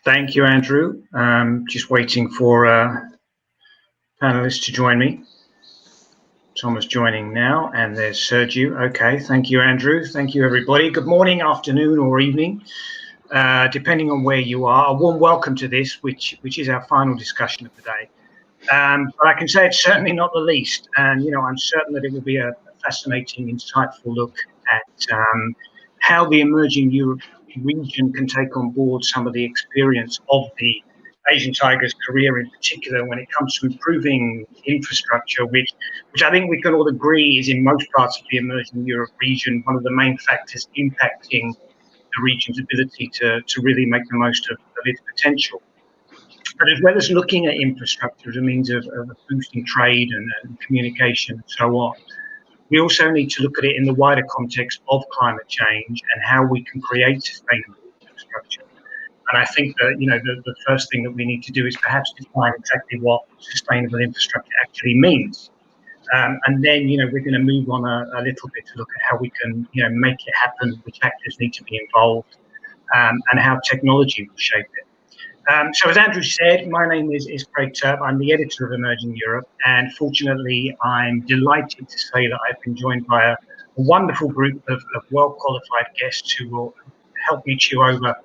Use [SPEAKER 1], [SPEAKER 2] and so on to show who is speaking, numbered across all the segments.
[SPEAKER 1] Thank you, Andrew. Just waiting for panelists to join me. Thomas joining now, and there's Sergiu. Okay, thank you, Andrew. Thank you, everybody. Good morning, afternoon, or evening, depending on where you are. A warm welcome to this, which is our final discussion of the day. But I can say it's certainly not the least, and I'm certain that it will be a fascinating, insightful look at how the emerging Europe region can take on board some of the experience of the Asian Tiger's career, in particular when it comes to improving infrastructure, which I think we can all agree is in most parts of the emerging Europe region one of the main factors impacting the region's ability to really make the most of its potential. But as well as looking at infrastructure as a means of boosting trade and communication and so on, we also need to look at it in the wider context of climate change and how we can create sustainable infrastructure. And I think that the first thing that we need to do is perhaps define exactly what sustainable infrastructure actually means. And then we're going to move on a little bit to look at how we can make it happen, which actors need to be involved, and how technology will shape it. So as Andrew said, my name is Craig Turp. I'm the editor of Emerging Europe, and fortunately I'm delighted to say that I've been joined by a wonderful group of well-qualified guests who will help me chew over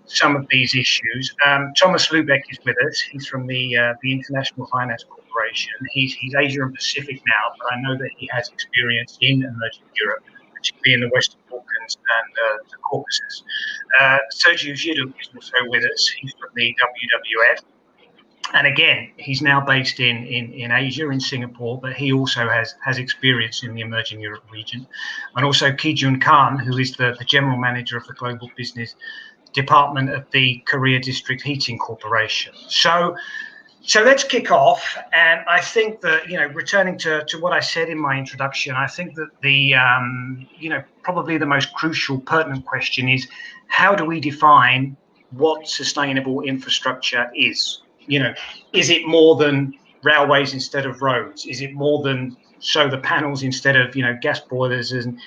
[SPEAKER 1] some of these issues. Thomas Lubeck is with us. He's from the International Finance Corporation. He's Asia and Pacific now, but I know that he has experience in emerging Europe, particularly in the Western Balkans and the Caucasus. Sergiu Jiduc is also with us. He's from the WWF. And again, he's now based in Asia, in Singapore, but he also has experience in the emerging Europe region. And also Kijun Khan, who is the general manager of the Global Business Department of the Korea District Heating Corporation. So let's kick off. And I think that, returning to what I said in my introduction, I think that the, probably the most crucial, pertinent question is, how do we define what sustainable infrastructure is? Is it more than railways instead of roads? Is it more than solar panels instead of, gas boilers and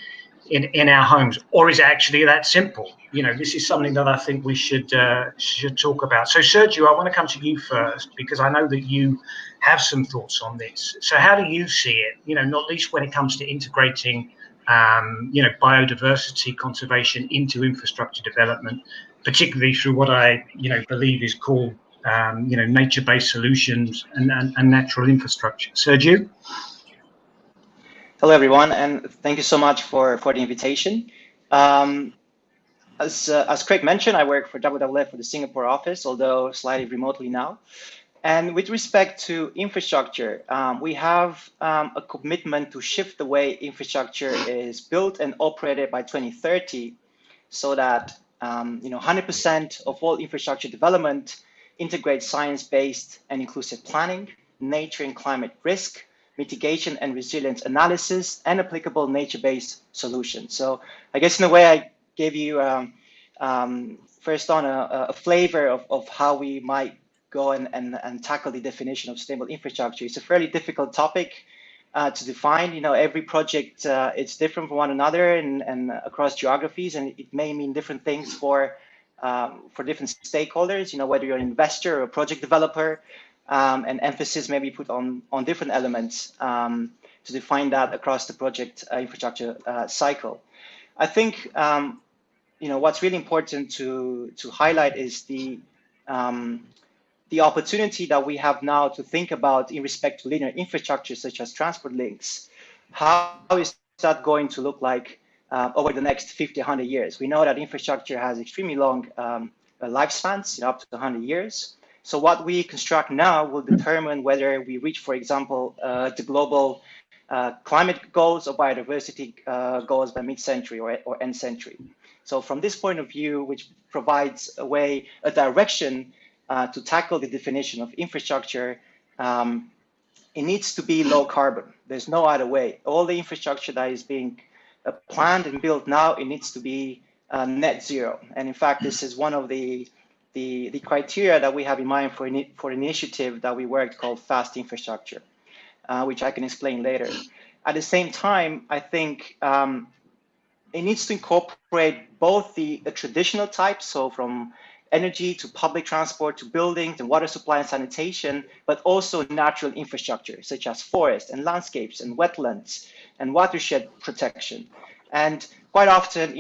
[SPEAKER 1] in our homes, or is it actually that simple? This is something that I think we should talk about. So Sergiu, I want to come to you first, because I know that you have some thoughts on this. So how do you see it, not least when it comes to integrating biodiversity conservation into infrastructure development, particularly through what I believe is called nature-based solutions and natural infrastructure. Sergiu?
[SPEAKER 2] Hello, everyone, and thank you so much for the invitation. As Craig mentioned, I work for WWF for the Singapore office, although slightly remotely now. And with respect to infrastructure, we have a commitment to shift the way infrastructure is built and operated by 2030, so that 100% of all infrastructure development integrates science-based and inclusive planning, nature and climate risk, mitigation and resilience analysis, and applicable nature-based solutions. So I guess in a way I gave you first on a flavor of how we might go and tackle the definition of sustainable infrastructure. It's a fairly difficult topic to define. Every project it's different from one another and across geographies, and it may mean different things for different stakeholders, whether you're an investor or a project developer. And emphasis may be put on different elements to define that across the project infrastructure cycle. I think what's really important to highlight is the opportunity that we have now to think about in respect to linear infrastructure such as transport links. How is that going to look like over the next 50, 100 years? We know that infrastructure has extremely long lifespans, up to 100 years. So what we construct now will determine whether we reach, for example, the global climate goals or biodiversity goals by mid-century or end century. So from this point of view, which provides a direction to tackle the definition of infrastructure, it needs to be low carbon. There's no other way. All the infrastructure that is being planned and built now, it needs to be net zero. And in fact, this is one of the criteria that we have in mind for an initiative that we worked called Fast Infrastructure, which I can explain later. At the same time, I think it needs to incorporate both the traditional types, so from energy to public transport to buildings and water supply and sanitation, but also natural infrastructure such as forests and landscapes and wetlands and watershed protection. And quite often,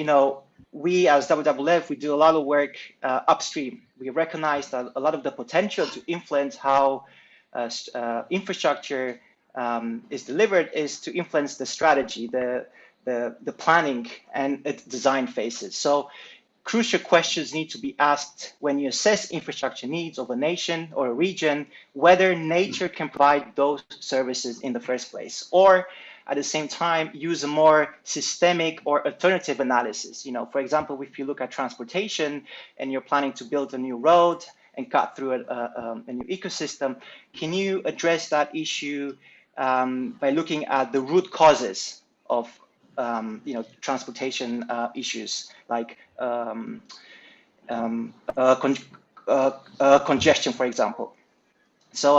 [SPEAKER 2] we as WWF, we do a lot of work upstream. We recognize that a lot of the potential to influence how infrastructure is delivered is to influence the strategy, the planning and its design phases. So crucial questions need to be asked when you assess infrastructure needs of a nation or a region, whether nature can provide those services in the first place, or at the same time, use a more systemic or alternative analysis. For example, if you look at transportation and you're planning to build a new road and cut through a new ecosystem, can you address that issue by looking at the root causes of transportation issues like congestion, for example. So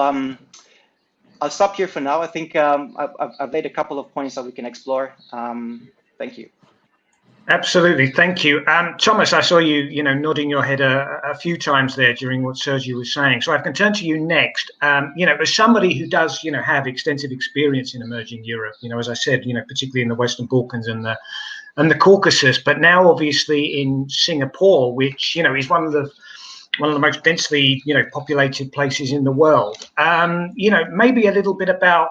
[SPEAKER 2] I'll stop here for now. I think I've made a couple of points that we can explore. Thank you.
[SPEAKER 1] Absolutely, thank you. Thomas, I saw you, nodding your head a few times there during what Sergiu was saying. So I can turn to you next. As somebody who does, have extensive experience in emerging Europe, as I said, particularly in the Western Balkans and the Caucasus, but now obviously in Singapore, which is one of the most densely, populated places in the world. Maybe a little bit about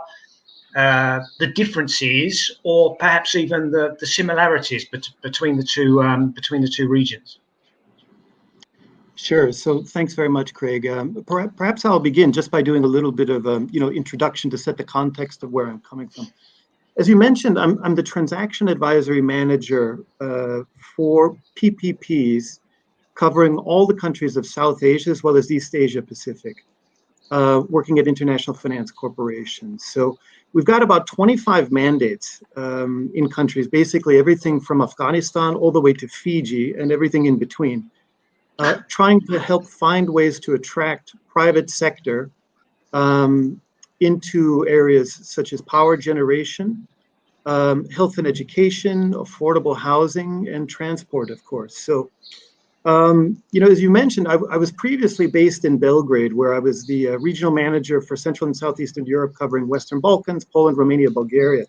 [SPEAKER 1] the differences, or perhaps even the similarities between the two regions.
[SPEAKER 3] Sure. So thanks very much, Craig. Perhaps I'll begin just by doing a little bit of introduction to set the context of where I'm coming from. As you mentioned, I'm the transaction advisory manager for PPPs covering all the countries of South Asia as well as East Asia Pacific, working at International Finance Corporations. So we've got about 25 mandates in countries, basically everything from Afghanistan all the way to Fiji and everything in between, trying to help find ways to attract private sector into areas such as power generation, health and education, affordable housing, and transport, of course. So, as you mentioned, I was previously based in Belgrade, where I was the regional manager for Central and Southeastern Europe, covering Western Balkans, Poland, Romania, Bulgaria.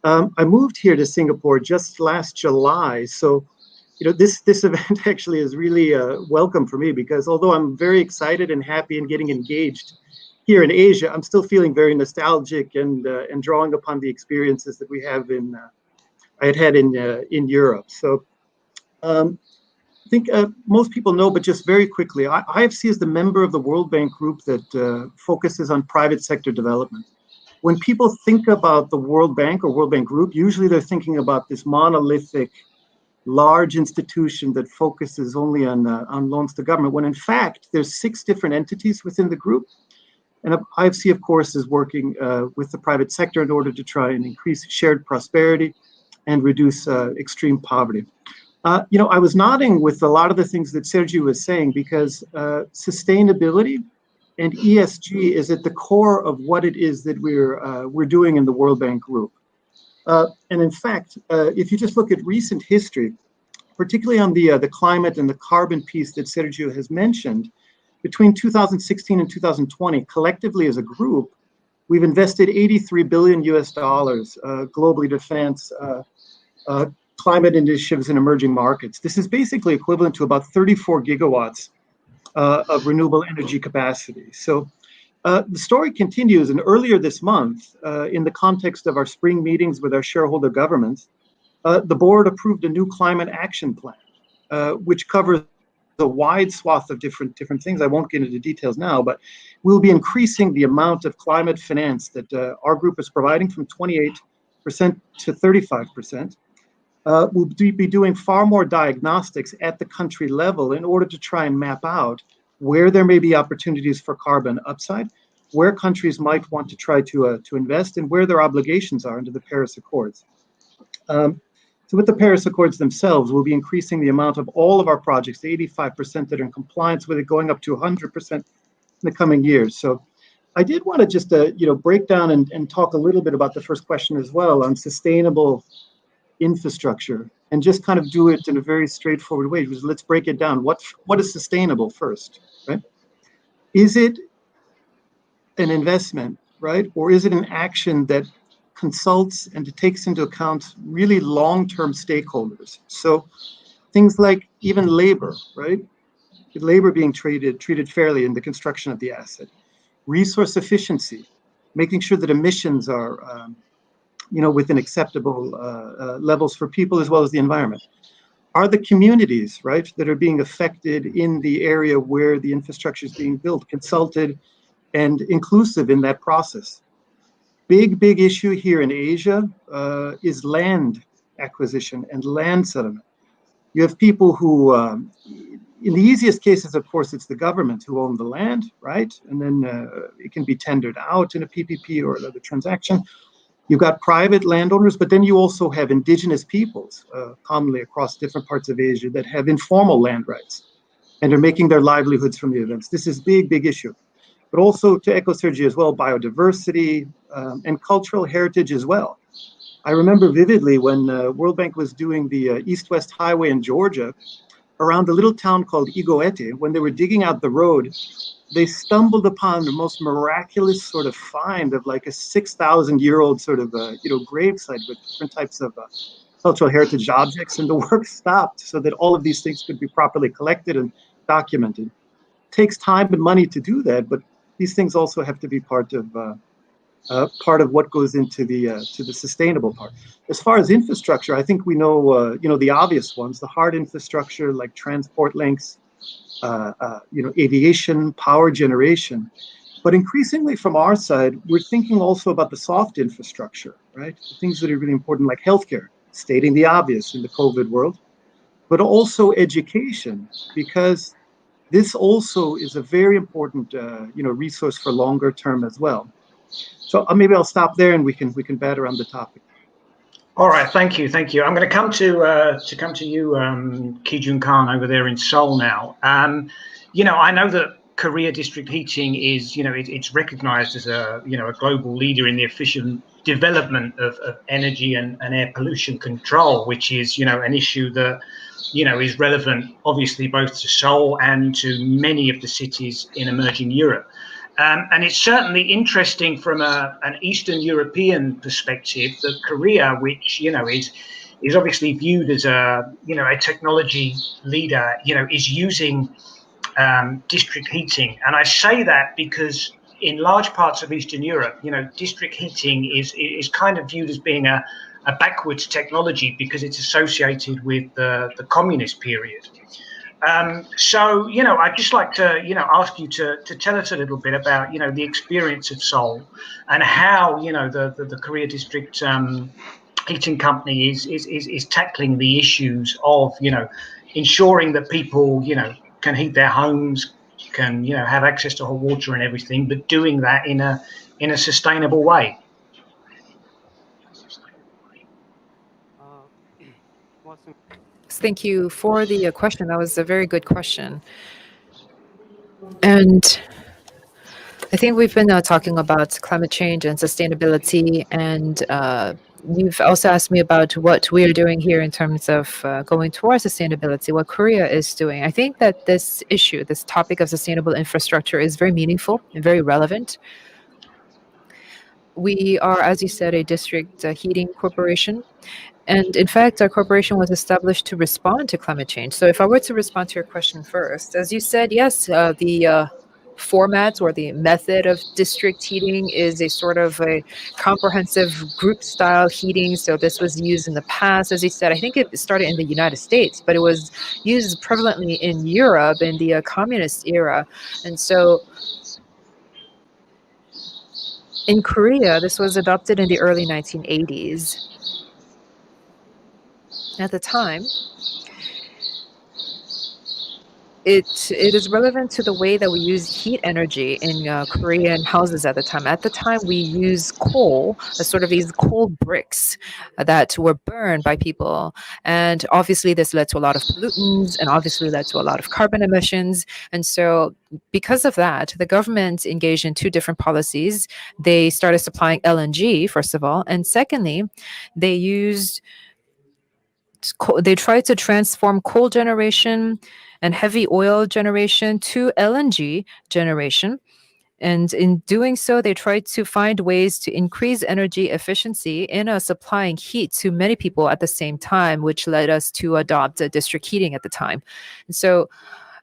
[SPEAKER 3] I moved here to Singapore just last July. So, this event actually is really welcome for me, because although I'm very excited and happy and getting engaged here in Asia, I'm still feeling very nostalgic and drawing upon the experiences that we have I had in Europe. So I think most people know, but just very quickly, IFC is the member of the World Bank group that focuses on private sector development. When people think about the World Bank or World Bank group, usually they're thinking about this monolithic, large institution that focuses only on loans to government, when in fact there's 6 different entities within the group. And IFC, of course, is working with the private sector in order to try and increase shared prosperity and reduce extreme poverty. I was nodding with a lot of the things that Sergiu was saying, because sustainability and ESG is at the core of what it is that we're doing in the World Bank group. And in fact, if you just look at recent history, particularly on the climate and the carbon piece that Sergiu has mentioned, between 2016 and 2020, collectively as a group, we've invested $83 billion globally to finance climate initiatives in emerging markets. This is basically equivalent to about 34 gigawatts of renewable energy capacity. So the story continues, and earlier this month, in the context of our spring meetings with our shareholder governments, the board approved a new climate action plan, which covers a wide swath of different things. I won't get into details now, but we'll be increasing the amount of climate finance that our group is providing from 28% to 35%. We'll be doing far more diagnostics at the country level in order to try and map out where there may be opportunities for carbon upside, where countries might want to try to invest, and where their obligations are under the Paris Accords. So with the Paris Accords themselves, we'll be increasing the amount of all of our projects to 85% that are in compliance with it, going up to 100% in the coming years. So I did want to just break down and talk a little bit about the first question as well on sustainable infrastructure and just kind of do it in a very straightforward way. Let's break it down. What is sustainable first, right? Is it an investment, right? Or is it an action that consults and it takes into account really long-term stakeholders? So things like even labor, right? Labor being treated fairly in the construction of the asset. Resource efficiency, making sure that emissions are within acceptable levels for people as well as the environment. Are the communities, right, that are being affected in the area where the infrastructure is being built consulted and inclusive in that process? Big issue here in Asia is land acquisition and land settlement. You have people who, in the easiest cases, of course, it's the government who own the land, right? And then it can be tendered out in a PPP or another transaction. You've got private landowners, but then you also have indigenous peoples, commonly across different parts of Asia, that have informal land rights and are making their livelihoods from the events. This is big issue. But also, to echo Sergiu as well, biodiversity and cultural heritage as well. I remember vividly when World Bank was doing the East-West Highway in Georgia, around a little town called Igoete, when they were digging out the road, they stumbled upon the most miraculous sort of find of like a 6,000-year-old sort of gravesite with different types of cultural heritage objects, and the work stopped so that all of these things could be properly collected and documented. It takes time and money to do that, but these things also have to be part of what goes into the sustainable part. As far as infrastructure, I think we know the obvious ones, the hard infrastructure like transport links, aviation, power generation. But increasingly from our side, we're thinking also about the soft infrastructure, right? The things that are really important like healthcare, stating the obvious in the COVID world, but also education, because this also is a very important resource for longer term as well. So maybe I'll stop there and we can bat around the topic.
[SPEAKER 1] All right, thank you. I'm going to come to you, Ki-Jun Khan, over there in Seoul now. I know that Korea district heating is, it's recognized as a global leader in the efficient development of energy and air pollution control, which is, an issue that, is relevant, obviously, both to Seoul and to many of the cities in emerging Europe. And it's certainly interesting from an Eastern European perspective that Korea, which is obviously viewed as a technology leader, is using district heating. And I say that because in large parts of Eastern Europe, district heating is kind of viewed as being a backwards technology because it's associated with the communist period. So, I'd just like to, ask you to tell us a little bit about, the experience of Seoul and how, the Korea District Heating Company is tackling the issues of, ensuring that people, can heat their homes, can, have access to hot water and everything, but doing that in a sustainable way.
[SPEAKER 4] Thank you for the question. That was a very good question. And I think we've been talking about climate change and sustainability, and you've also asked me about what we are doing here in terms of going towards sustainability, what Korea is doing. I think that this issue, this topic of sustainable infrastructure is very meaningful and very relevant. We are, as you said, a district heating corporation. And in fact, our corporation was established to respond to climate change. So if I were to respond to your question first, as you said, yes, the format or the method of district heating is a sort of a comprehensive group style heating. So this was used in the past, as you said. I think it started in the United States, but it was used prevalently in Europe in the communist era. And so in Korea, this was adopted in the early 1980s. At the time, it is relevant to the way that we use heat energy in Korean houses at the time. At the time, we use coal, sort of these coal bricks that were burned by people. And obviously, this led to a lot of pollutants and obviously led to a lot of carbon emissions. And so because of that, the government engaged in two different policies. They started supplying LNG, first of all. And secondly, they used they tried to transform coal generation and heavy oil generation to LNG generation. And in doing so, they tried to find ways to increase energy efficiency in supplying heat to many people at the same time, which led us to adopt district heating at the time. And so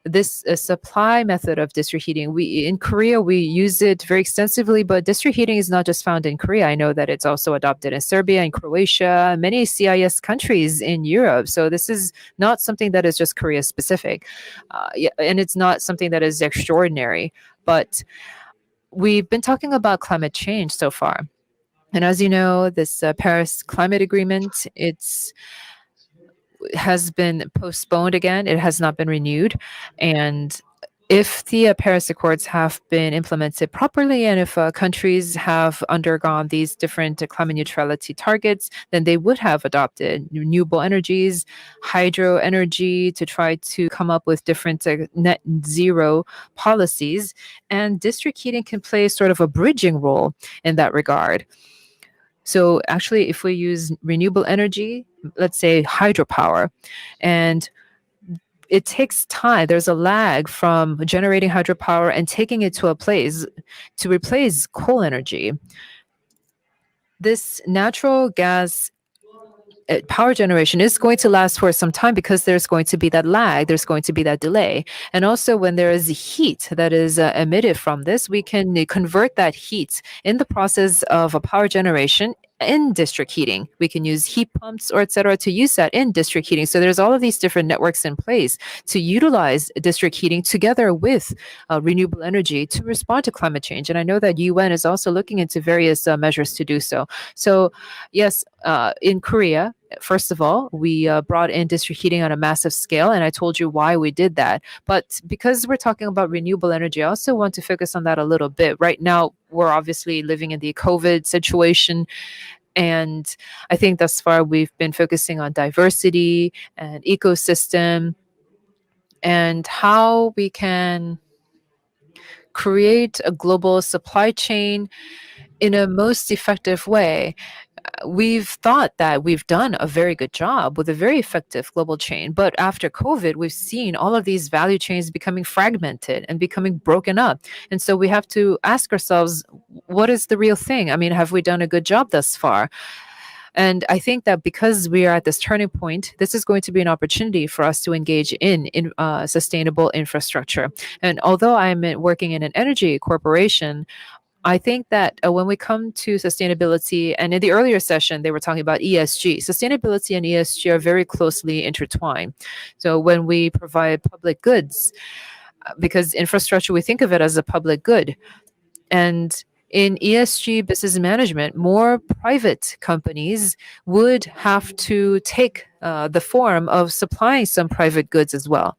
[SPEAKER 4] this supply method of district heating, in Korea we use it very extensively, but district heating is not just found in Korea. I know that it's also adopted in Serbia and Croatia, many CIS countries in Europe. So this is not something that is just Korea specific, and it's not something that is extraordinary. But we've been talking about climate change so far, and as you know, this Paris Climate Agreement, has been postponed again. It has not been renewed. And if the Paris Accords have been implemented properly, and if countries have undergone these different climate neutrality targets, then they would have adopted renewable energies, hydro energy, to try to come up with different net zero policies. And district heating can play sort of a bridging role in that regard. So actually, if we use renewable energy, let's say hydropower, and it takes time, there's a lag from generating hydropower and taking it to a place to replace coal energy. This natural gas power generation is going to last for some time because there's going to be that lag, there's going to be that delay. And also when there is heat that is emitted from this, we can convert that heat in the process of a power generation in district heating. We can use heat pumps or etc. to use that in district heating. So there's all of these different networks in place to utilize district heating together with renewable energy to respond to climate change. And I know that UN is also looking into various measures to do so. So yes, in Korea, first of all, we brought in district heating on a massive scale, and I told you why we did that. But because we're talking about renewable energy, I also want to focus on that a little bit. Right now, we're obviously living in the COVID situation, and I think thus far we've been focusing on diversity and ecosystem and how we can create a global supply chain in a most effective way. We've thought that we've done a very good job with a very effective global chain. But after COVID, we've seen all of these value chains becoming fragmented and becoming broken up. And so we have to ask ourselves, what is the real thing? I mean, have we done a good job thus far? And I think that because we are at this turning point, this is going to be an opportunity for us to engage in sustainable infrastructure. And although I'm working in an energy corporation, I think that when we come to sustainability, and in the earlier session, they were talking about ESG. Sustainability and ESG are very closely intertwined. So when we provide public goods, because infrastructure, we think of it as a public good. And in ESG business management, more private companies would have to take the form of supplying some private goods as well.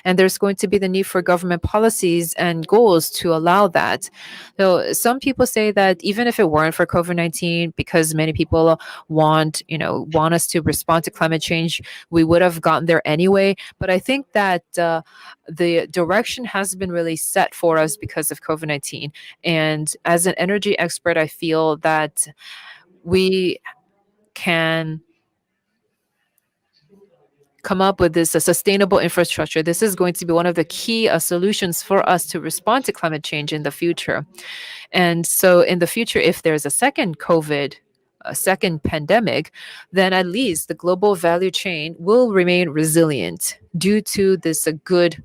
[SPEAKER 4] And there's going to be the need for government policies and goals to allow that. So some people say that even if it weren't for COVID-19, because many people want us to respond to climate change, we would have gotten there anyway. But I think that the direction has been really set for us because of COVID-19. And as an energy expert, I feel that we can come up with this sustainable infrastructure. This is going to be one of the key solutions for us to respond to climate change in the future. And so in the future, if there's a second COVID, a second pandemic, then at least the global value chain will remain resilient due to this good,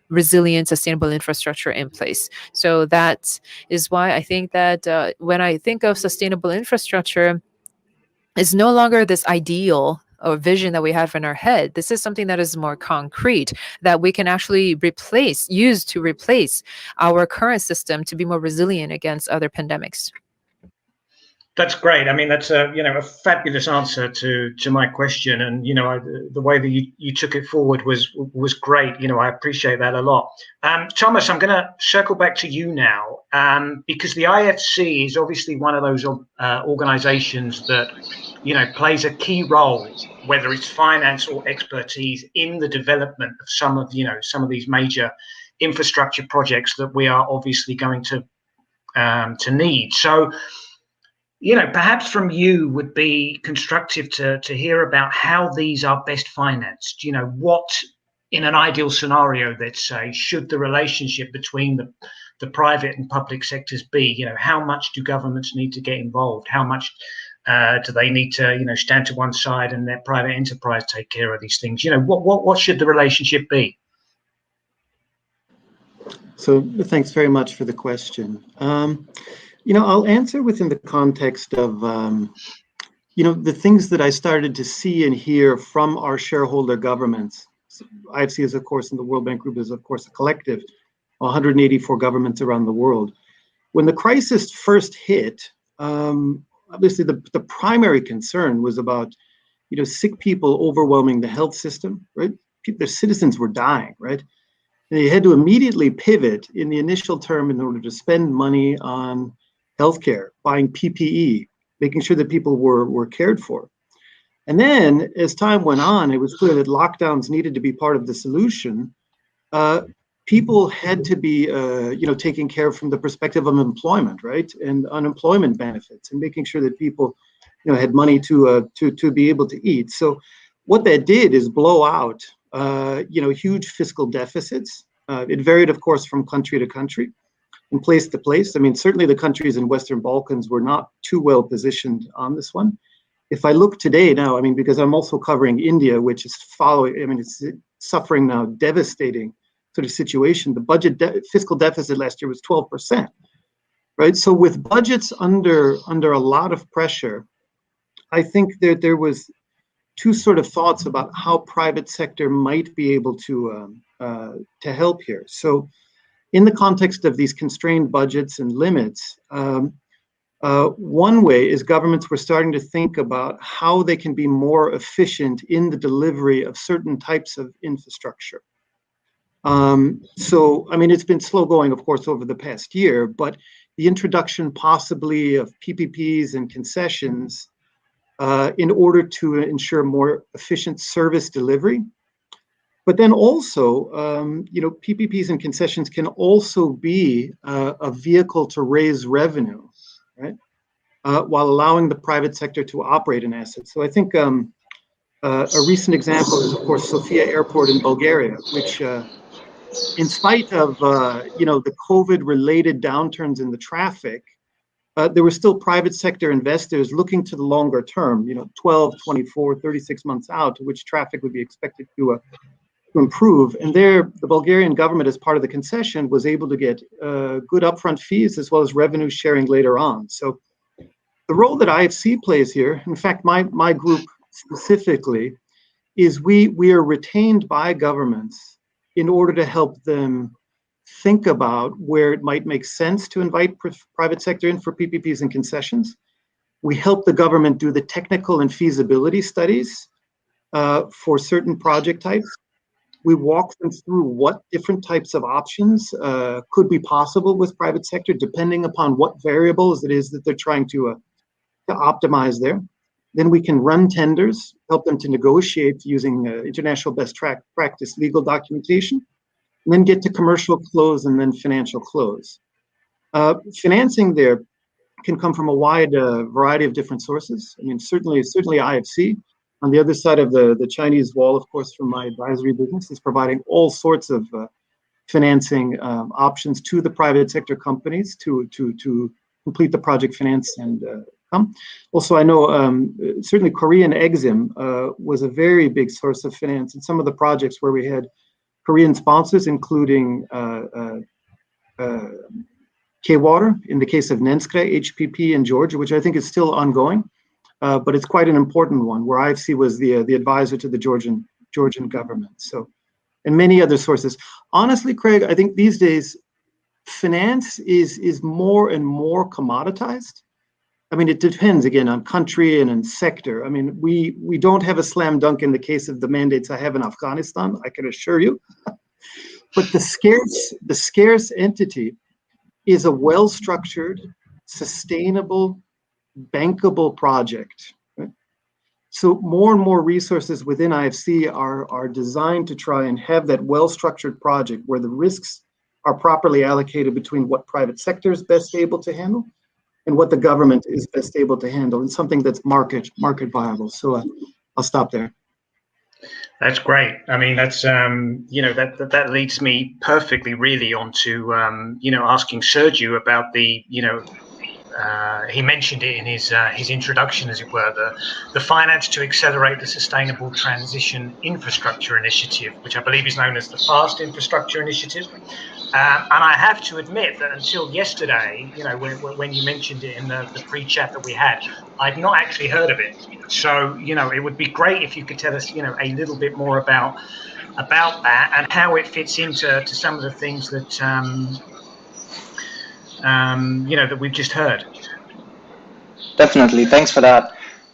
[SPEAKER 4] resilient, sustainable infrastructure in place. So that is why I think that when I think of sustainable infrastructure, it's no longer this ideal or vision that we have in our head. This is something that is more concrete, that we can actually use to replace our current system to be more resilient against other pandemics.
[SPEAKER 1] That's great. I mean, that's a fabulous answer to my question, and the way that you took it forward was great. I appreciate that a lot. Thomas, I'm going to circle back to you now, because the IFC is obviously one of those organizations that plays a key role, whether it's finance or expertise, in the development of some of these major infrastructure projects that we are obviously going to need. So, perhaps from you would be constructive to hear about how these are best financed. What, in an ideal scenario, let's say, should the relationship between the private and public sectors be? How much do governments need to get involved? How much do they need to, stand to one side and let private enterprise take care of these things? What should the relationship be?
[SPEAKER 3] So thanks very much for the question. I'll answer within the context of, the things that I started to see and hear from our shareholder governments. So IFC is, of course, and the World Bank Group is, of course, a collective, 184 governments around the world. When the crisis first hit, obviously the primary concern was about, sick people overwhelming the health system, right? Their citizens were dying, right? And they had to immediately pivot in the initial term in order to spend money on healthcare, buying PPE, making sure that people were cared for. And then as time went on, it was clear that lockdowns needed to be part of the solution. People had to be, taken care of from the perspective of employment, right? And unemployment benefits, and making sure that people, had money to be able to eat. So what that did is blow out, huge fiscal deficits. It varied, of course, from country to country and place to place. I mean, certainly the countries in Western Balkans were not too well positioned on this one. If I look today now, because I'm also covering India, which is it's suffering now devastating sort of situation. The budget fiscal deficit last year was 12%, right? So with budgets under a lot of pressure, I think there was two sort of thoughts about how private sector might be able to help here. So in the context of these constrained budgets and limits, one way is governments were starting to think about how they can be more efficient in the delivery of certain types of infrastructure. It's been slow going, of course, over the past year, but the introduction possibly of PPPs and concessions in order to ensure more efficient service delivery. But then also, PPPs and concessions can also be a vehicle to raise revenue, right? While allowing the private sector to operate an asset. So I think a recent example is, of course, Sofia Airport in Bulgaria, which in spite of, the COVID-related downturns in the traffic, there were still private sector investors looking to the longer term, 12, 24, 36 months out, to which traffic would be expected to improve. And there, the Bulgarian government, as part of the concession, was able to get good upfront fees as well as revenue sharing later on. So the role that IFC plays here, in fact, my group specifically, is we are retained by governments in order to help them think about where it might make sense to invite private sector in for PPPs and concessions. We help the government do the technical and feasibility studies for certain project types. We walk them through what different types of options could be possible with private sector, depending upon what variables it is that they're trying to optimize there. Then we can run tenders, help them to negotiate using international best practice legal documentation, and then get to commercial close and then financial close. Financing there can come from a wide variety of different sources. Certainly IFC. On the other side of the Chinese wall, of course, from my advisory business, is providing all sorts of financing options to the private sector companies to complete the project finance and come. Also, I know certainly Korean Exim was a very big source of finance in some of the projects where we had Korean sponsors, including K-Water, in the case of Nenskre, HPP in Georgia, which I think is still ongoing, but it's quite an important one, where IFC was the advisor to the Georgian government. So, and many other sources. Honestly, Craig, I think these days, finance is more and more commoditized. It depends, again, on country and in sector. We don't have a slam dunk in the case of the mandates I have in Afghanistan, I can assure you. But the scarce entity is a well-structured, sustainable, bankable project. Right? So more and more resources within IFC are designed to try and have that well-structured project where the risks are properly allocated between what private sector is best able to handle and what the government is best able to handle, and something that's market viable. So I'll stop there.
[SPEAKER 1] That's great. I mean, that's that leads me perfectly, really, onto asking Sergiu about the he mentioned it in his introduction, as it were, the finance to accelerate the sustainable transition infrastructure initiative, which I believe is known as the FAST infrastructure initiative. And I have to admit that until yesterday, when you mentioned it in the pre-chat that we had, I'd not actually heard of it. So, it would be great if you could tell us, a little bit more about that and how it fits into some of the things that that we've just heard.
[SPEAKER 2] Definitely, thanks for that.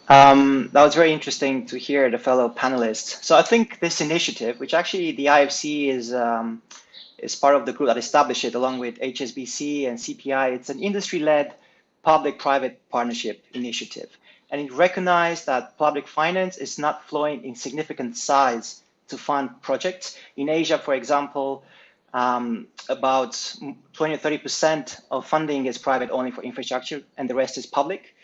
[SPEAKER 2] That was very interesting to hear the fellow panelists. So I think this initiative, which actually the IFC is part of the group that established it along with HSBC and CPI, it's an industry-led public-private partnership initiative. And it recognized that public finance is not flowing in significant size to fund projects. In Asia, for example, about 20 or 30% of funding is private only for infrastructure, and the rest is public.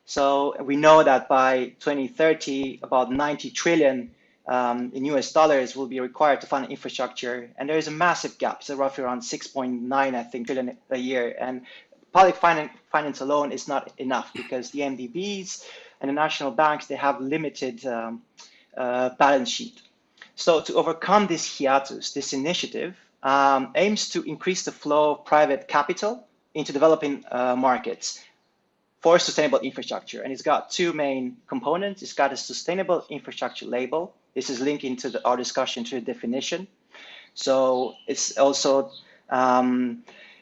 [SPEAKER 2] So we know that by 2030, about 90 trillion in US dollars will be required to fund infrastructure. And there is a massive gap, so roughly around 6.9, I think, trillion a year. And public finance alone is not enough because the MDBs and the national banks, they have limited balance sheet. So to overcome this hiatus, this initiative aims to increase the flow of private capital into developing markets for sustainable infrastructure. And it's got two main components. It's got a sustainable infrastructure label. This is linked into our discussion to the definition. So it's also,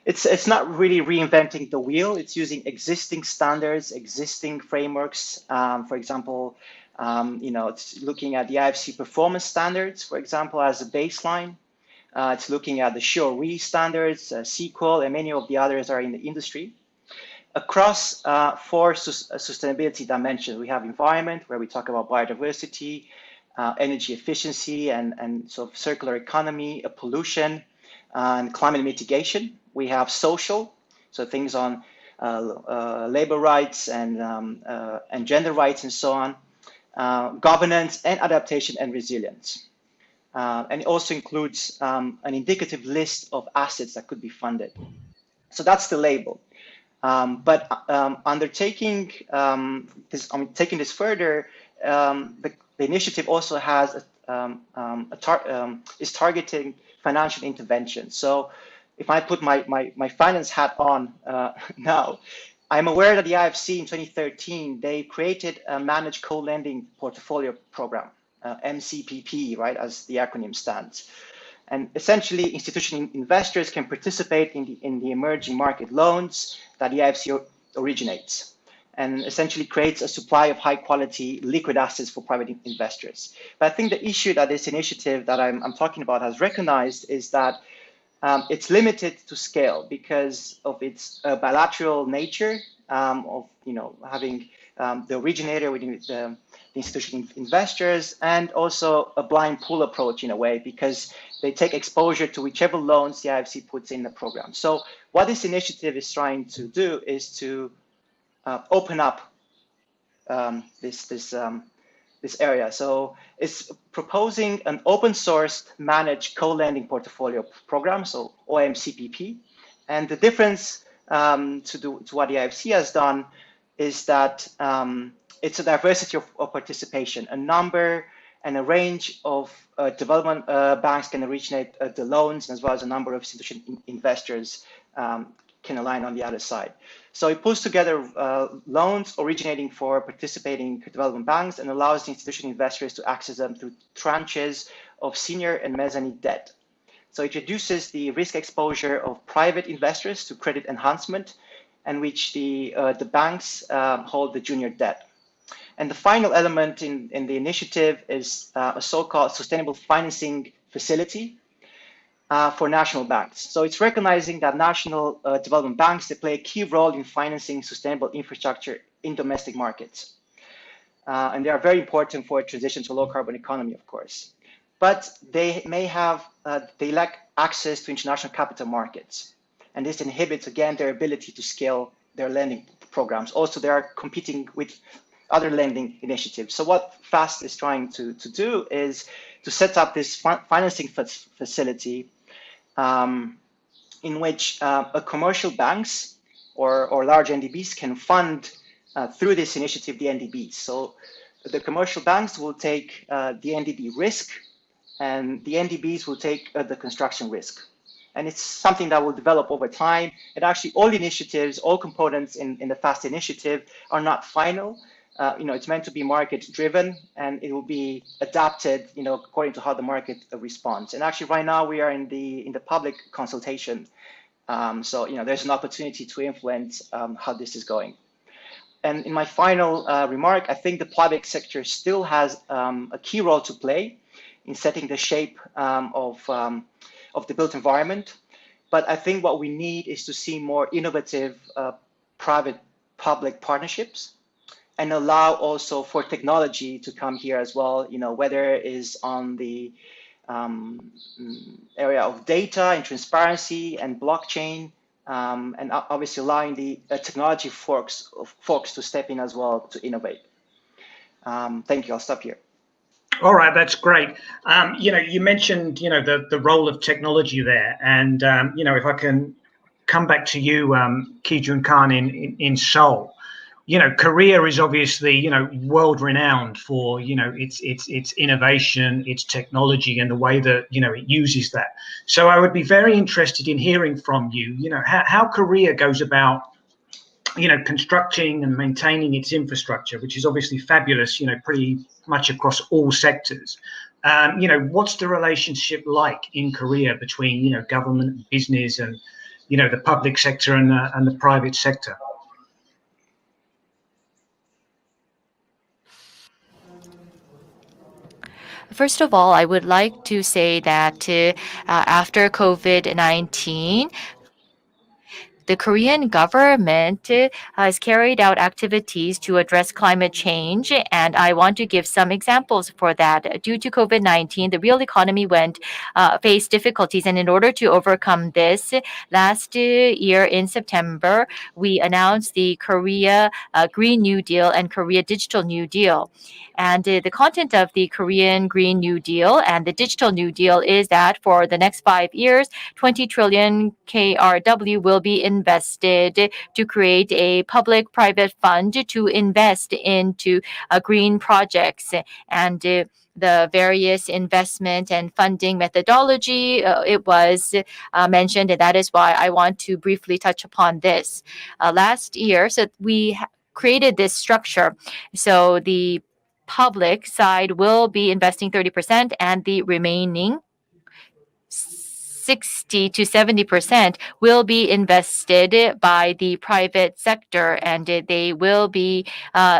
[SPEAKER 2] it's not really reinventing the wheel. It's using existing standards, existing frameworks. For example, it's looking at the IFC performance standards, for example, as a baseline. It's looking at the SURE standards, SQL, and many of the others are in the industry. Across four sustainability dimensions, we have environment, where we talk about biodiversity, energy efficiency, and sort of circular economy, pollution, and climate mitigation. We have social, so things on labor rights and gender rights and so on, governance and adaptation and resilience. And it also includes an indicative list of assets that could be funded. So that's the label. But undertaking taking this further, the initiative also has is targeting financial intervention. So if I put my finance hat on now, I'm aware that the IFC in 2013, they created a managed co-lending portfolio program, MCPP, right, as the acronym stands. And essentially, institutional investors can participate in the emerging market loans that the IFC originates, and essentially creates a supply of high quality liquid assets for private investors. But I think the issue that this initiative that I'm talking about has recognized is that it's limited to scale because of its bilateral nature of having the originator within the institutional investors, and also a blind pool approach in a way, because they take exposure to whichever loans the IFC puts in the program. So what this initiative is trying to do is to open up this area. So it's proposing an open source managed co-lending portfolio program, so OMCPP. And the difference to what the IFC has done is that it's a diversity of participation. A number and a range of development banks can originate the loans, as well as a number of institutional investors can align on the other side. So it pulls together loans originating for participating development banks and allows the institutional investors to access them through tranches of senior and mezzanine debt. So it reduces the risk exposure of private investors to credit enhancement, and which the banks hold the junior debt. And the final element in the initiative is a so-called sustainable financing facility for national banks. So it's recognizing that national development banks, they play a key role in financing sustainable infrastructure in domestic markets. And they are very important for a transition to a low carbon economy, of course. But they may have, they lack access to international capital markets. And this inhibits, again, their ability to scale their lending programs. Also, they are competing with other lending initiatives. So what FAST is trying to do is to set up this financing facility in which commercial banks or large NDBs can fund through this initiative the NDBs. So the commercial banks will take the NDB risk, and the NDBs will take the construction risk. And it's something that will develop over time. And actually, all initiatives, all components in the FAST initiative are not final. It's meant to be market-driven, and it will be adapted, according to how the market responds. And actually, right now we are in the public consultation, so there's an opportunity to influence how this is going. And in my final remark, I think the private sector still has a key role to play in setting the shape of the built environment. But I think what we need is to see more innovative private-public partnerships, and allow also for technology to come here as well, whether it is on the area of data and transparency and blockchain, and obviously allowing the technology folks to step in as well to innovate. Thank you. I'll stop here.
[SPEAKER 1] All right, that's great. You mentioned, the role of technology there, and if I can come back to you, Ki-Jun Khan in Seoul. Korea is obviously, world renowned for, its innovation, its technology, and the way that, it uses that. So I would be very interested in hearing from you, how Korea goes about, constructing and maintaining its infrastructure, which is obviously fabulous, pretty much across all sectors. What's the relationship like in Korea between, government and business and, the public sector and the private sector?
[SPEAKER 5] First of all, I would like to say that after COVID-19, the Korean government has carried out activities to address climate change, and I want to give some examples for that. Due to COVID-19, the real economy faced difficulties, and in order to overcome this, last year in September, we announced the Korea Green New Deal and Korea Digital New Deal. And the content of the Korean Green New Deal and the Digital New Deal is that for the next 5 years, 20 trillion KRW will be invested to create a public-private fund to invest into green projects. And the various investment and funding methodology, it was mentioned, and that is why I want to briefly touch upon this. Last year, so we created this structure. So the public side will be investing 30%, and the remaining 60 to 70% will be invested by the private sector, and they will be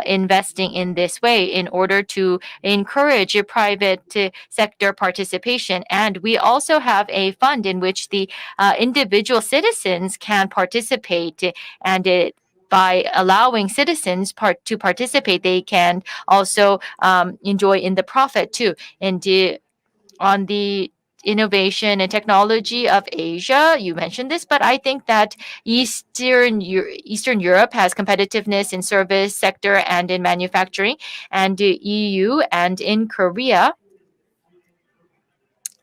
[SPEAKER 5] investing in this way in order to encourage private sector participation. And we also have a fund in which the individual citizens can participate, and by allowing citizens to participate, they can also enjoy in the profit too. And on the innovation and technology of Asia, you mentioned this, but I think that Eastern Europe has competitiveness in service sector and in manufacturing, and the EU and in Korea,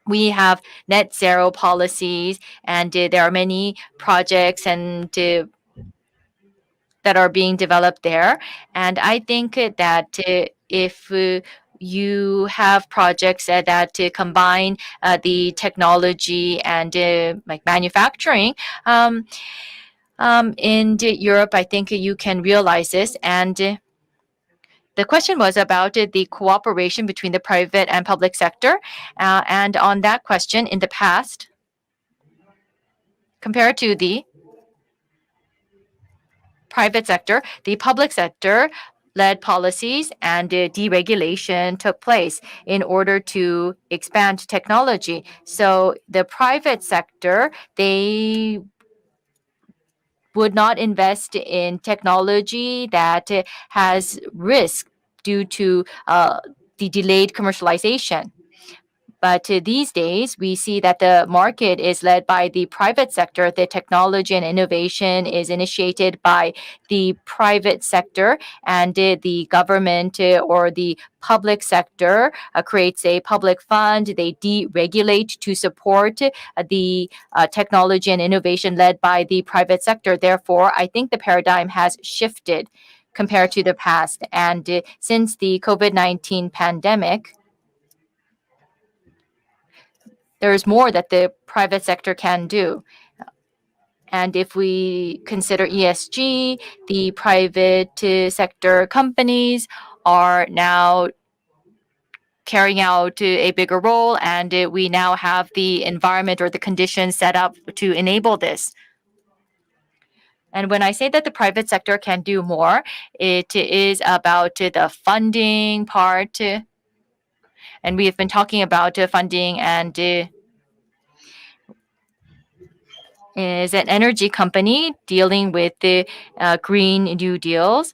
[SPEAKER 5] we have net zero policies, and there are many projects and that are being developed there. And I think that if you have projects that combine the technology and like manufacturing in Europe, I think you can realize this. And the question was about the cooperation between the private and public sector. And on that question, in the past, compared to the private sector, the public sector led policies and deregulation took place in order to expand technology. So the private sector, they would not invest in technology that has risk due to the delayed commercialization. But these days, we see that the market is led by the private sector. The technology and innovation is initiated by the private sector, and the government or the public sector creates a public fund. They deregulate to support the technology and innovation led by the private sector. Therefore, I think the paradigm has shifted compared to the past. And since the COVID-19 pandemic, there is more that the private sector can do. And if we consider ESG, the private sector companies are now carrying out a bigger role, and we now have the environment or the conditions set up to enable this. And when I say that the private sector can do more, it is about the funding part. And we have been talking about funding, and is an energy company dealing with the Green New Deals.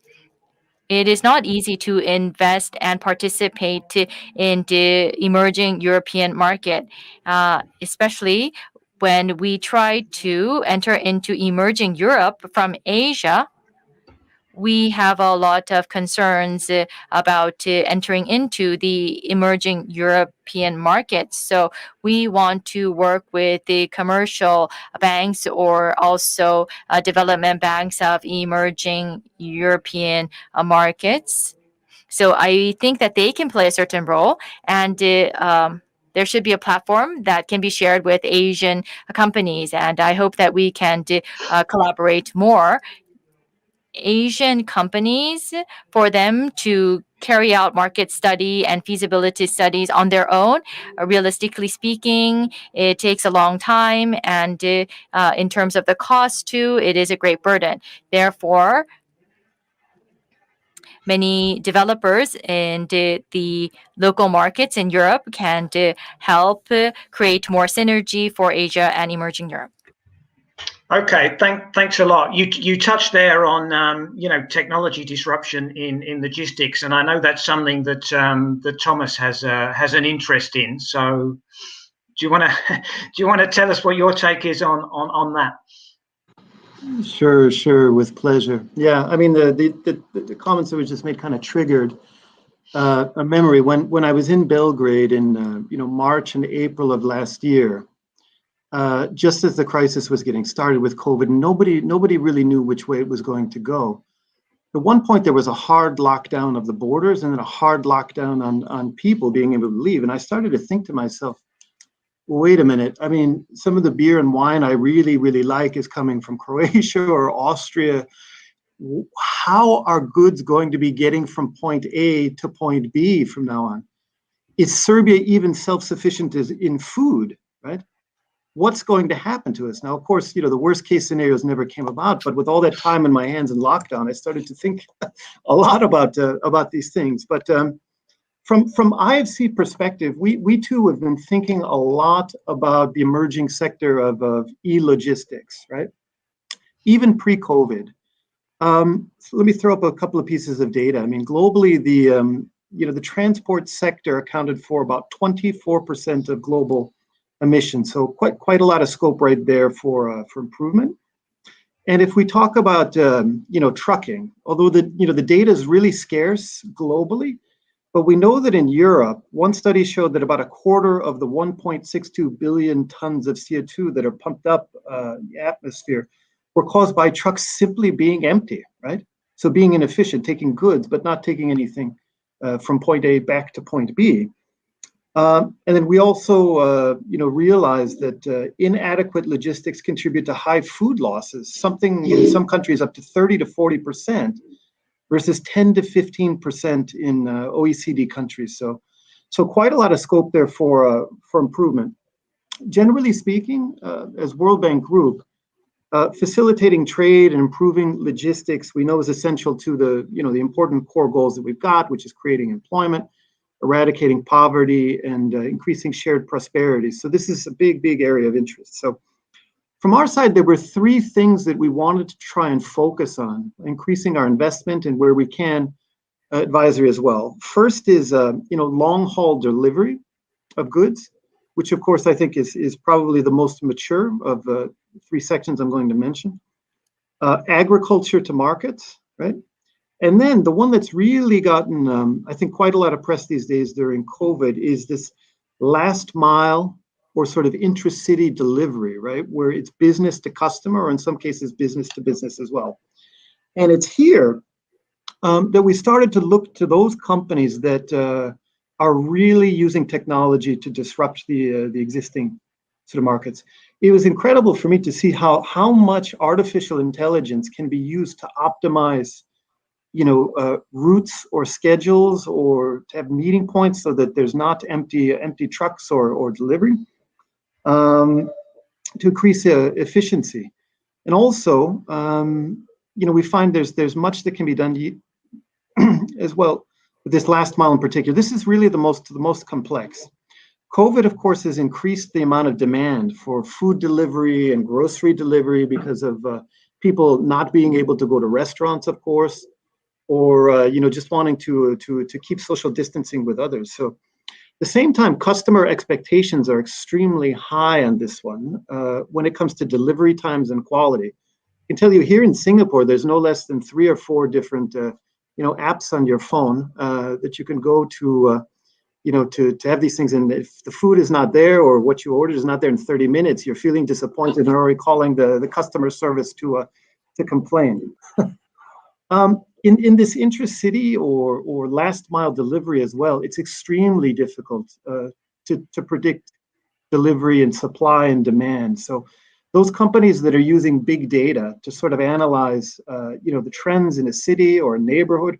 [SPEAKER 5] It is not easy to invest and participate in the emerging European market, especially when we try to enter into emerging Europe from Asia. We have a lot of concerns about entering into the emerging European markets. So we want to work with the commercial banks or also development banks of emerging European markets. So I think that they can play a certain role, and there should be a platform that can be shared with Asian companies. And I hope that we can collaborate more. Asian companies, for them to carry out market study and feasibility studies on their own, realistically speaking, it takes a long time, and in terms of the cost too, it is a great burden. Therefore, many developers in the local markets in Europe can help create more synergy for Asia and emerging Europe.
[SPEAKER 1] Okay, thanks a lot. You touched there on technology disruption in logistics, and I know that's something that that Thomas has an interest in. So, do you want to tell us what your take is on that?
[SPEAKER 3] Sure, with pleasure. Yeah, I mean the comments that were just made kind of triggered a memory when I was in Belgrade in March and April of last year. Just as the crisis was getting started with COVID, nobody really knew which way it was going to go. At one point, there was a hard lockdown of the borders and then a hard lockdown on people being able to leave. And I started to think to myself, wait a minute. I mean, some of the beer and wine I really, really like is coming from Croatia or Austria. How are goods going to be getting from point A to point B from now on? Is Serbia even self-sufficient in food, right? What's going to happen to us? Now, of course, the worst case scenarios never came about, but with all that time in my hands in lockdown, I started to think a lot about these things. But from IFC perspective, we too have been thinking a lot about the emerging sector of e-logistics, right? Even pre-COVID. So let me throw up a couple of pieces of data. I mean, globally, the transport sector accounted for about 24% of global emissions. So quite a lot of scope right there for improvement. And if we talk about trucking, although the data is really scarce globally, but we know that in Europe, one study showed that about a quarter of the 1.62 billion tons of CO2 that are pumped up in the atmosphere were caused by trucks simply being empty, right? So being inefficient, taking goods, but not taking anything from point A back to point B. And then we also, realize that inadequate logistics contribute to high food losses, something in some countries up to 30 to 40%, versus 10 to 15% in OECD countries. So quite a lot of scope there for improvement. Generally speaking, as World Bank Group, facilitating trade and improving logistics, we know is essential to the important core goals that we've got, which is creating employment, eradicating poverty, and increasing shared prosperity. So this is a big area of interest. So from our side, there were three things that we wanted to try and focus on, increasing our investment and where we can, advisory as well. First is long haul delivery of goods. which of course I think is probably the most mature of the three sections I'm going to mention. Agriculture to markets, right? And then the one that's really gotten, I think, quite a lot of press these days during COVID is this last mile or sort of intra-city delivery, right? Where it's business to customer, or in some cases, business to business as well. And it's here that we started to look to those companies that are really using technology to disrupt the existing sort of markets. It was incredible for me to see how much artificial intelligence can be used to optimize, routes or schedules, or to have meeting points so that there's not empty trucks or delivery, to increase efficiency. And also, we find there's much that can be done as well with this last mile in particular. This is really the most complex. COVID, of course, has increased the amount of demand for food delivery and grocery delivery because of people not being able to go to restaurants, of course, or just wanting to keep social distancing with others. So at the same time, customer expectations are extremely high on this one when it comes to delivery times and quality. I can tell you here in Singapore, there's no less than 3 or 4 different apps on your phone that you can go to to have these things. And if the food is not there or what you ordered is not there in 30 minutes, you're feeling disappointed and already calling the customer service to complain. In this intra-city or last mile delivery as well, it's extremely difficult to predict delivery and supply and demand. So those companies that are using big data to sort of analyze the trends in a city or a neighborhood,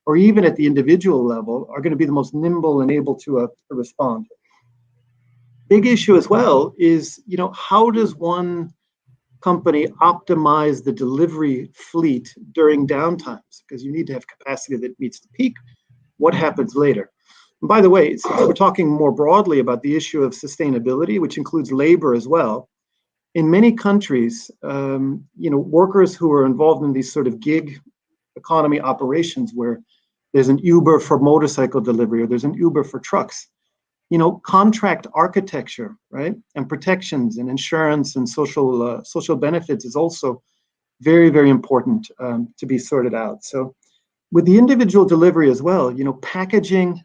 [SPEAKER 3] or even at the individual level, are going to be the most nimble and able to respond. Big issue as well is, how does one company optimize the delivery fleet during downtimes? Because you need to have capacity that meets the peak. What happens later? And by the way, since we're talking more broadly about the issue of sustainability, which includes labor as well, in many countries, workers who are involved in these sort of gig economy operations where there's an Uber for motorcycle delivery or there's an Uber for trucks, contract architecture, right, and protections and insurance and social benefits is also very, very important to be sorted out. So with the individual delivery as well, packaging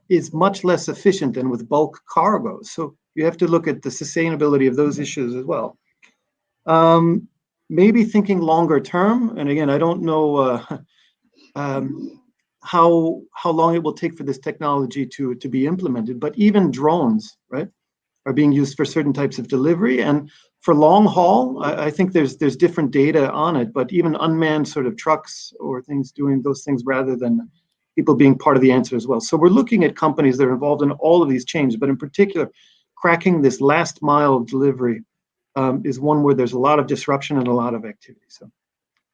[SPEAKER 3] is much less efficient than with bulk cargo. So you have to look at the sustainability of those issues as well. Maybe thinking longer term, and again, I don't know how long it will take for this technology to be implemented, but even drones, right, are being used for certain types of delivery. And for long haul, I think there's different data on it, but even unmanned sort of trucks or things doing those things rather than people being part of the answer as well. So we're looking at companies that are involved in all of these changes, but in particular, cracking this last mile delivery is one where there's a lot of disruption and a lot of activity. So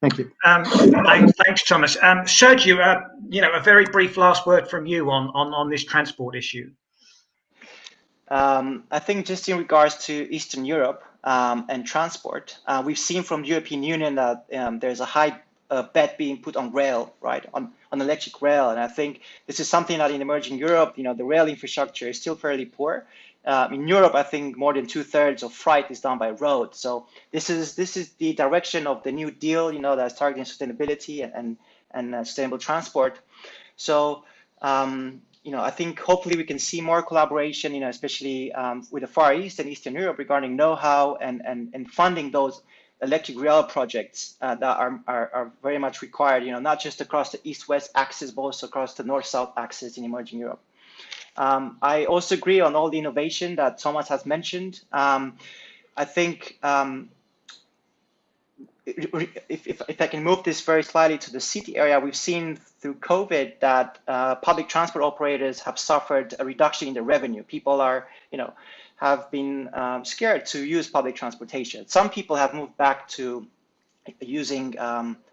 [SPEAKER 3] thank you.
[SPEAKER 1] Thanks, Thomas. Sergiu, a very brief last word from you on this transport issue.
[SPEAKER 2] I think just in regards to Eastern Europe and transport, we've seen from the European Union that there's a high bet being put on rail, right, on electric rail. And I think this is something that in emerging Europe, the rail infrastructure is still fairly poor. In Europe, I think more than 2/3 of freight is done by road. So this is the direction of the New Deal, that's targeting sustainability and sustainable transport. So I think hopefully we can see more collaboration, especially with the Far East and Eastern Europe regarding know-how and funding those electric rail projects that are very much required, not just across the East-West axis, but also across the North-South axis in emerging Europe. I also agree on all the innovation that Thomas has mentioned. I think if I can move this very slightly to the city area, we've seen through COVID that public transport operators have suffered a reduction in their revenue. People are, have been scared to use public transportation. Some people have moved back to using,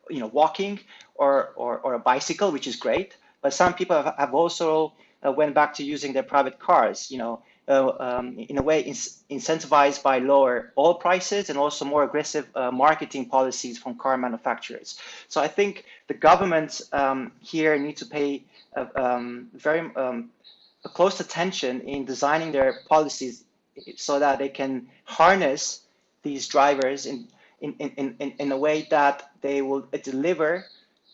[SPEAKER 2] walking or a bicycle, which is great. But some people have also went back to using their private cars, in a way incentivized by lower oil prices and also more aggressive marketing policies from car manufacturers. So I think the governments here need to pay very a close attention in designing their policies so that they can harness these drivers in a way that they will deliver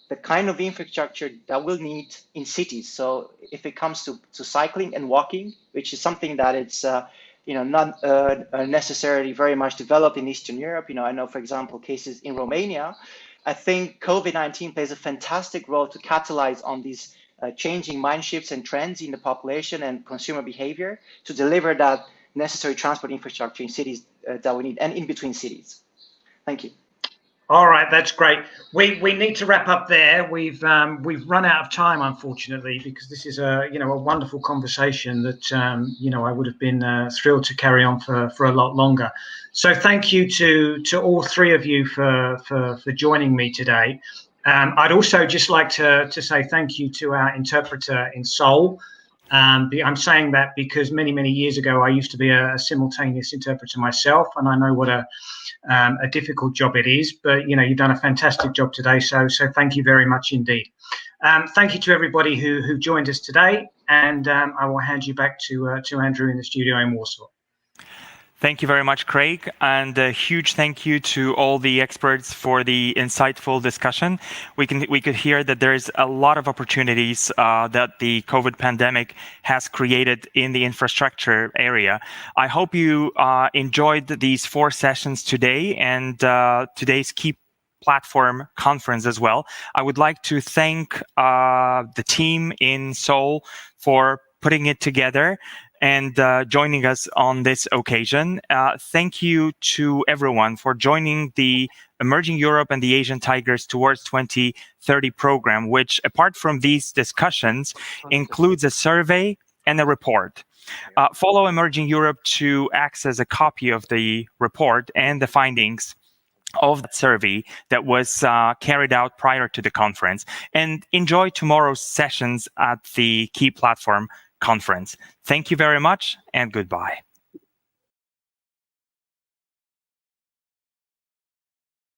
[SPEAKER 2] the kind of infrastructure that we'll need in cities. So if it comes to cycling and walking, which is something that it's not necessarily very much developed in Eastern Europe. I know, for example, cases in Romania. I think COVID-19 plays a fantastic role to catalyze on these changing mind shifts and trends in the population and consumer behavior to deliver that necessary transport infrastructure in cities that we need and in between cities. Thank you.
[SPEAKER 1] All right, that's great. We need to wrap up there. We've run out of time, unfortunately, because this is a wonderful conversation that I would have been thrilled to carry on for a lot longer. So thank you to all three of you for joining me today. I'd also just like to say thank you to our interpreter in Seoul. I'm saying that because many years ago I used to be a simultaneous interpreter myself, and I know what a difficult job it is. But you've done a fantastic job today, so thank you very much indeed. Thank you to everybody who joined us today, and I will hand you back to Andrew in the studio in Warsaw.
[SPEAKER 6] Thank you very much, Craig, and a huge thank you to all the experts for the insightful discussion. We could hear that there is a lot of opportunities that the COVID pandemic has created in the infrastructure area. I hope you enjoyed these 4 sessions today and today's key platform conference as well. I would like to thank the team in Seoul for putting it together and joining us on this occasion. Thank you to everyone for joining the Emerging Europe and the Asian Tigers Towards 2030 program, which, apart from these discussions, includes a survey and a report. Follow Emerging Europe to access a copy of the report and the findings of that survey that was carried out prior to the conference, and enjoy tomorrow's sessions at the Key Platform Conference. Thank you very much and goodbye.